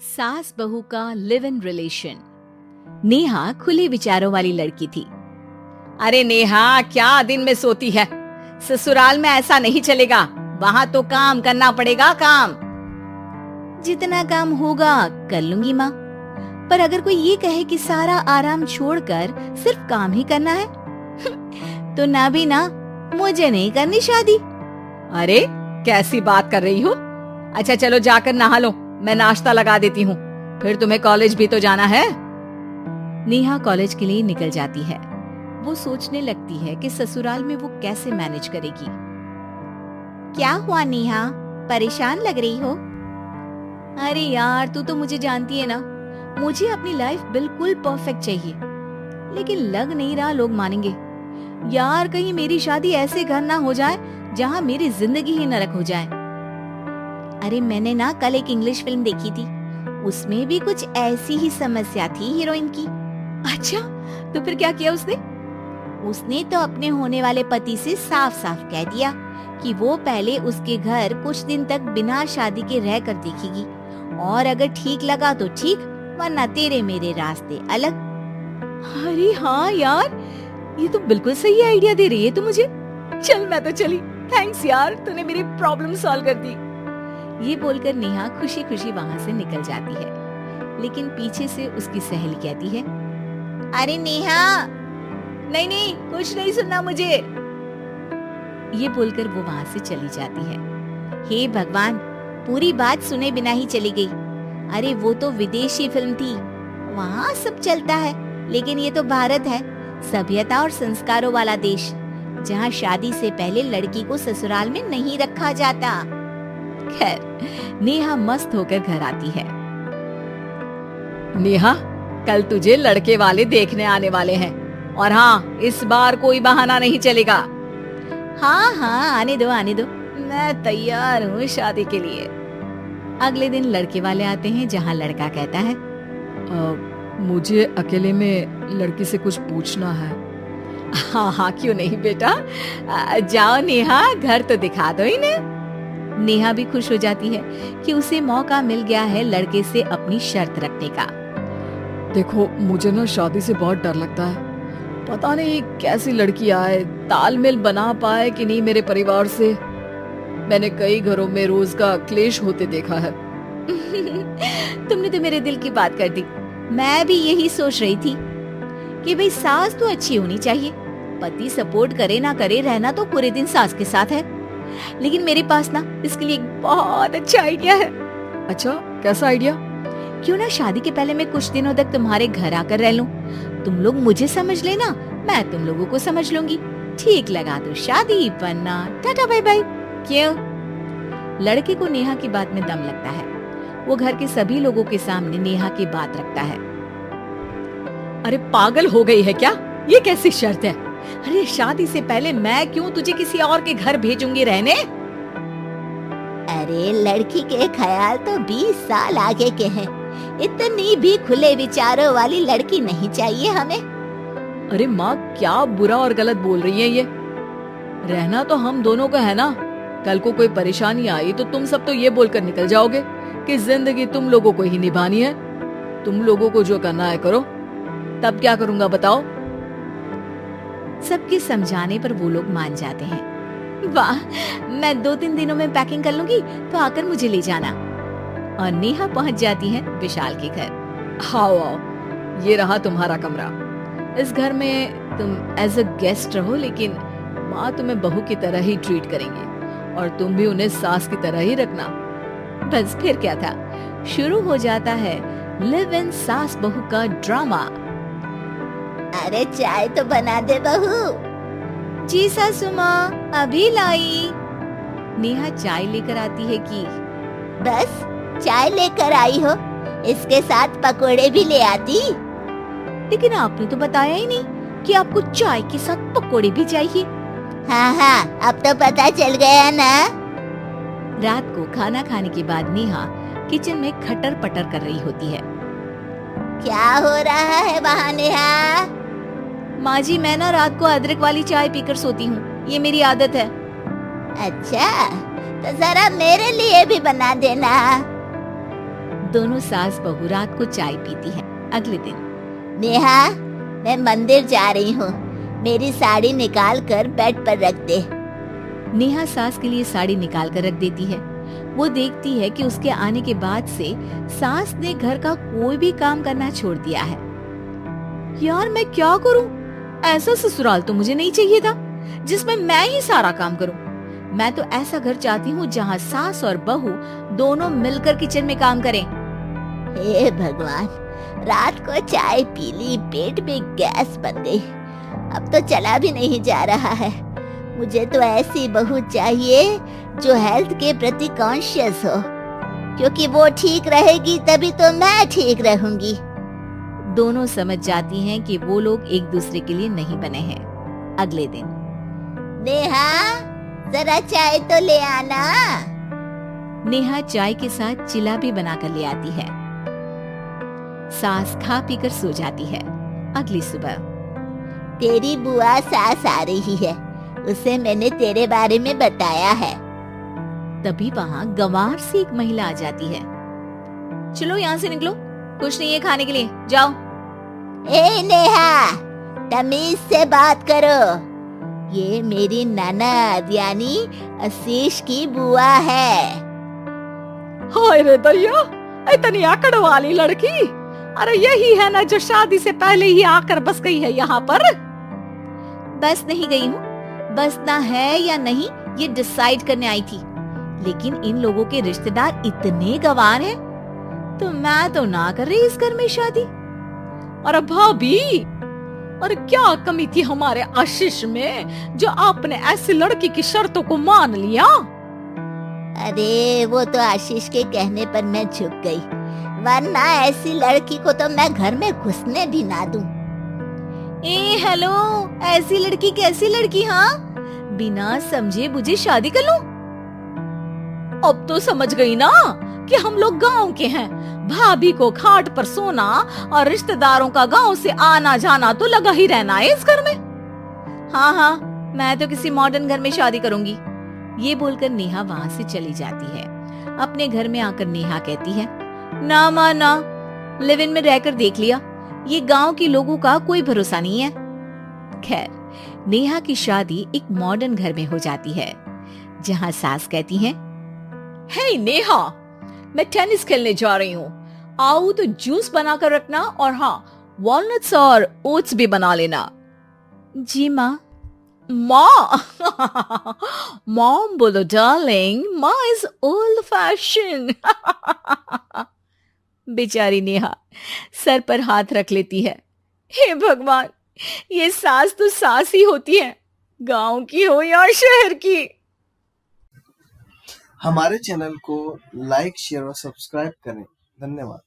सास बहू का लिव इन रिलेशन। नेहा खुले विचारों वाली लड़की थी। अरे नेहा, क्या दिन में सोती है? ससुराल में ऐसा नहीं चलेगा, वहाँ तो काम करना पड़ेगा। काम जितना काम होगा कर लूंगी माँ, पर अगर कोई ये कहे कि सारा आराम छोड़कर सिर्फ काम ही करना है तो ना भी ना, मुझे नहीं करनी शादी। अरे कैसी बात कर रही हो? अच्छा चलो जाकर नहा लो, मैं नाश्ता लगा देती हूँ, फिर तुम्हें कॉलेज भी तो जाना है। नेहा कॉलेज के लिए निकल जाती है। वो सोचने लगती है कि ससुराल में वो कैसे मैनेज करेगी। क्या हुआ नेहा, परेशान लग रही हो? अरे यार, तू तो मुझे जानती है ना, मुझे अपनी लाइफ बिल्कुल परफेक्ट चाहिए, लेकिन लग नहीं रहा लोग मानेंगे। यार कहीं मेरी शादी ऐसे घर ना हो जाए जहाँ मेरी जिंदगी ही नरक हो जाए। अरे मैंने ना कल एक इंग्लिश फिल्म देखी थी, उसमें भी कुछ ऐसी ही समस्या थी हीरोइन की। अच्छा, तो फिर क्या किया उसने? उसने तो अपने होने वाले पति से साफ साफ कह दिया कि वो पहले उसके घर कुछ दिन तक बिना शादी के रह कर देखेगी, और अगर ठीक लगा तो ठीक, वरना तेरे मेरे रास्ते अलग। अरे हाँ यार, ये तो बिल्कुल सही आइडिया दे रही है तू मुझे। चल मैं तो चली, थैंक्स यार, तूने मेरी प्रॉब्लम सॉल्व कर दी। ये बोलकर नेहा खुशी खुशी वहाँ से निकल जाती है, लेकिन पीछे से उसकी सहेली कहती है, अरे नेहा, नहीं नहीं, कुछ नहीं सुनना मुझे। ये बोलकर वो वहाँ से चली जाती है। हे भगवान, पूरी बात सुने बिना ही चली गई। अरे वो तो विदेशी फिल्म थी, वहाँ सब चलता है, लेकिन ये तो भारत है, सभ्यता और संस्कारों वाला देश, जहाँ शादी से पहले लड़की को ससुराल में नहीं रखा जाता। खैर, नेहा मस्त होकर घर आती है। नेहा, कल तुझे लड़के वाले देखने आने वाले हैं, और हाँ, इस बार कोई बहाना नहीं चलेगा। हाँ हाँ, आने दो आने दो, मैं तैयार हूँ शादी के लिए। अगले दिन लड़के वाले आते हैं, जहाँ लड़का कहता है, मुझे अकेले में लड़की से कुछ पूछना है। हाँ हाँ, क्यों नहीं बेटा, जाओ नेहा, घर तो दिखा दो इन्हें। नेहा भी खुश हो जाती है कि उसे मौका मिल गया है लड़के से अपनी शर्त रखने का। देखो, मुझे ना शादी से बहुत डर लगता है, पता नहीं कैसी लड़की आए, तालमेल बना पाए कि नहीं मेरे परिवार से। मैंने कई घरों में रोज का क्लेश होते देखा है। तुमने तो मेरे दिल की बात कर दी। मैं भी यही सोच रही थी कि भाई सास तो अच्छी होनी चाहिए, पति सपोर्ट करे ना करे, रहना तो पूरे दिन सास के साथ है। लेकिन मेरे पास ना इसके लिए एक बहुत अच्छा आइडिया है। अच्छा, कैसा आइडिया? क्यों ना शादी के पहले मैं कुछ दिनों तक तुम्हारे घर आकर रह लूं, तुम लोग मुझे समझ लेना, मैं तुम लोगों को समझ लूंगी, ठीक लगा तो शादी, वरना टाटा बाय बाय। क्यों? लड़के को नेहा की बात में दम लगता है। वो घर के सभी लोगों के सामने नेहा की बात रखता है। अरे पागल हो गई है क्या? ये कैसी शर्त है? अरे शादी से पहले मैं क्यों तुझे किसी और के घर भेजूंगी रहने? अरे लड़की के ख्याल तो 20 साल आगे के हैं, इतनी भी खुले विचारों वाली लड़की नहीं चाहिए हमें। अरे माँ, क्या बुरा और गलत बोल रही है ये? रहना तो हम दोनों का है ना, कल को कोई परेशानी आई तो तुम सब तो ये बोलकर निकल जाओगे कि जिंदगी तुम लोगों को ही निभानी है, तुम लोगों को जो करना है करो। तब क्या करूंगा बताओ? सबके समझाने पर वो लोग मान जाते हैं। वाह, मैं 2-3 दिनों में पैकिंग कर लूंगी, तो आकर मुझे ले जाना। और नेहा पहुंच जाती है विशाल के घर। आओ आओ, ये रहा तुम्हारा कमरा। इस घर में तुम एज अ गेस्ट रहो, लेकिन माँ तुम्हें बहू की तरह ही ट्रीट करेंगी, और तुम भी उन्हें सास की तरह ही रखना। बस फिर क्या था, शुरू हो जाता है लिव इन सास बहू का ड्रामा। अरे चाय तो बना दे बहू। जी सासू माँ, अभी लाई। नेहा चाय लेकर आती है कि बस चाय लेकर आई हो, इसके साथ पकोड़े भी ले आती। लेकिन आपने तो बताया ही नहीं कि आपको चाय के साथ पकोड़े भी चाहिए। हाँ हाँ, अब तो पता चल गया ना। रात को खाना खाने के बाद नेहा किचन में खटर पटर कर रही होती है। क्या हो रहा है वहाँ नेहा? माँ जी, मैं ना रात को अदरक वाली चाय पीकर सोती हूँ, ये मेरी आदत है। अच्छा, तो जरा मेरे लिए भी बना देना। दोनों सास बहू रात को चाय पीती है। अगले दिन नेहा, मैं मंदिर जा रही हूँ, मेरी साड़ी निकाल कर बेड पर रख दे। नेहा सास के लिए साड़ी निकाल कर रख देती है। वो देखती है कि उसके आने के बाद से सास ने घर का कोई भी काम करना छोड़ दिया है। यार मैं क्या करूं? ऐसा ससुराल तो मुझे नहीं चाहिए था जिसमें मैं ही सारा काम करूं। मैं तो ऐसा घर चाहती हूँ जहाँ सास और बहू दोनों मिलकर किचन में काम करें। हे भगवान, रात को चाय पी ली, पेट में गैस बन गई, अब तो चला भी नहीं जा रहा है। मुझे तो ऐसी बहू चाहिए जो हेल्थ के प्रति कॉन्शियस हो, क्योंकि वो ठीक रहेगी तभी तो मैं ठीक रहूंगी। दोनों समझ जाती हैं कि वो लोग एक दूसरे के लिए नहीं बने हैं। अगले दिन नेहा, जरा चाय तो ले आना। नेहा चाय के साथ चिला भी बनाकर ले आती है। सास खा पीकर सो जाती है। अगली सुबह तेरी बुआ सास आ रही है, उसे मैंने तेरे बारे में बताया है। तभी वहाँ गंवार से एक महिला आ जाती है। चलो यहाँ से निकलो, कुछ नहीं है खाने के लिए, जाओ। ए नेहा, तमीज से बात करो, ये मेरी ननद यानी आशीष की बुआ है। हाय रे दैया, इतनी आकड़ वाली लड़की! अरे यही है ना जो शादी से पहले ही आकर बस गई है यहाँ पर। बस नहीं गई हूँ, बसना है या नहीं ये डिसाइड करने आई थी, लेकिन इन लोगों के रिश्तेदार इतने गंवार हैं, तो मैं तो ना कर रही इस घर में शादी। अरे भाभी, और क्या कमी थी हमारे आशीष में जो आपने ऐसी लड़की की शर्तों को मान लिया? अरे वो तो आशीष के कहने पर मैं झुक गई, वरना ऐसी लड़की को तो मैं घर में घुसने भी ना दूं। ए हेलो, ऐसी लड़की कैसी लड़की? हाँ, बिना समझे बुझे शादी कर लूं? अब तो समझ गई ना कि हम लोग गांव के हैं। भाभी को खाट पर सोना और रिश्तेदारों का गांव से आना जाना तो लगा ही रहना है इस घर में। हाँ हाँ, मैं तो किसी मॉडर्न घर में शादी करूंगी। ये बोलकर नेहा वहाँ से चली जाती है। अपने घर में आकर नेहा कहती है, ना माँ ना, लिव इन में रहकर देख लिया, ये गांव के लोगों का कोई भरोसा नहीं है। खैर, नेहा की शादी एक मॉडर्न घर में हो जाती है, जहाँ सास कहती है, हे नेहा, मैं टेनिस खेलने जा रही हूँ, आओ तो जूस बनाकर रखना, और हाँ, वॉलनट्स और ओट्स भी बना लेना। जी माँ। माँ मॉम बोलो डार्लिंग, माँ इज ओल्ड फैशन। बेचारी नेहा सर पर हाथ रख लेती है। हे भगवान, ये सास तो सास ही होती है, गांव की हो या शहर की। हमारे चैनल को लाइक, शेयर और सब्सक्राइब करें। धन्यवाद।